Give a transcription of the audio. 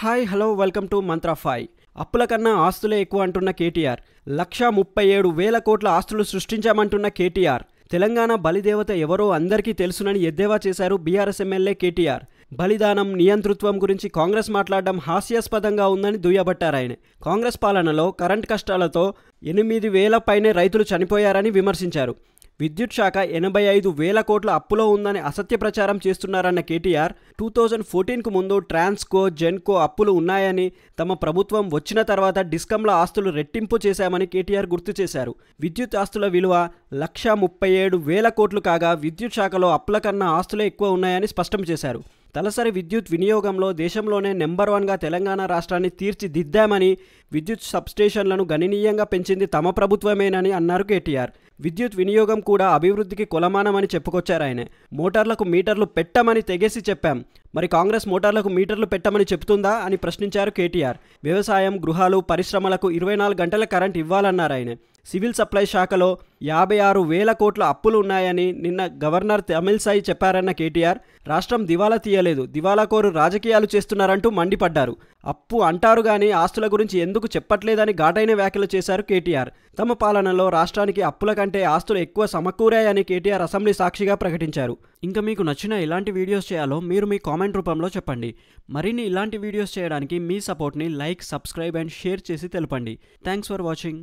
Hi hello welcome to mantra 5. అప్పుల కన్నా ఆస్తులే ఎక్కువ అంటున్న కేటీఆర్. 137,000 కోట్ల ఆస్తులు సృష్టించామంటున్న కేటీఆర్. తెలంగాణ బలిదేవత ఎవరో అందరికీ తెలుసునని ఎద్దేవా చేశారు బీఆర్ఎస్ ఎమ్మెల్యే కేటీఆర్. బలిదానం, నియంతృత్వం గురించి కాంగ్రెస్ మాట్లాడడం హాస్యాస్పదంగా ఉందని దుయ్యబట్టారాయన. కాంగ్రెస్ పాలనలో కరెంట్ కష్టాలతో 8,000 పైనే రైతులు చనిపోయారని విమర్శించారు. విద్యుత్ శాఖ 85,000 కోట్ల అప్పులో ఉందని అసత్య ప్రచారం చేస్తున్నారన్న కేటీఆర్ 2014కు ముందు ట్రాన్స్కో, జెన్కో అప్పులు ఉన్నాయని, తమ ప్రభుత్వం వచ్చిన తర్వాత డిస్కంల ఆస్తులు రెట్టింపు చేశామని కేటీఆర్ గుర్తు చేశారు. విద్యుత్ ఆస్తుల విలువ 137,000 కోట్లు కాగా విద్యుత్ శాఖలో అప్పుల కన్నా ఆస్తులే ఎక్కువ ఉన్నాయని స్పష్టం చేశారు. తలసరి విద్యుత్ వినియోగంలో దేశంలోనే నెంబర్ 1గా తెలంగాణ రాష్ట్రాన్ని తీర్చిదిద్దామని, విద్యుత్ సబ్స్టేషన్లను గణనీయంగా పెంచింది తమ ప్రభుత్వమేనని అన్నారు కేటీఆర్. విద్యుత్ వినియోగం కూడా అభివృద్ధికి కొలమానమని చెప్పుకొచ్చారాయన. మోటార్లకు మీటర్లు పెట్టమని తెగేసి చెప్పాం, మరి కాంగ్రెస్ మోటార్లకు మీటర్లు పెట్టమని చెబుతుందా అని ప్రశ్నించారు కేటీఆర్. వ్యవసాయం, గృహాలు, పరిశ్రమలకు 24 గంటల కరెంట్ ఇవ్వాలన్నారాయన. సివిల్ సప్లై శాఖలో 56,000 కోట్ల అప్పులు ఉన్నాయని నిన్న గవర్నర్ తమిళసై చెప్పారన్న కేటీఆర్, రాష్ట్రం దివాలా తీయలేదు, దివాలాకోరు రాజకీయాలు చేస్తున్నారంటూ మండిపడ్డారు. అప్పు అంటారు గానీ ఆస్తుల గురించి ఎందుకు చెప్పట్లేదని ఘాటైన వ్యాఖ్యలు చేశారు కేటీఆర్. తమ పాలనలో రాష్ట్రానికి అప్పుల కంటే ఆస్తులు ఎక్కువ సమకూరాయని కేటీఆర్ అసెంబ్లీ సాక్షిగా ప్రకటించారు. ఇంకా మీకు నచ్చిన ఎలాంటి వీడియోస్ చేయాలో మీరు మీ కామెంట్ రూపంలో చెప్పండి. మరిన్ని ఇలాంటి వీడియోస్ చేయడానికి మీ సపోర్ట్ని లైక్, సబ్స్క్రైబ్ అండ్ షేర్ చేసి తెలపండి. Thanks for watching.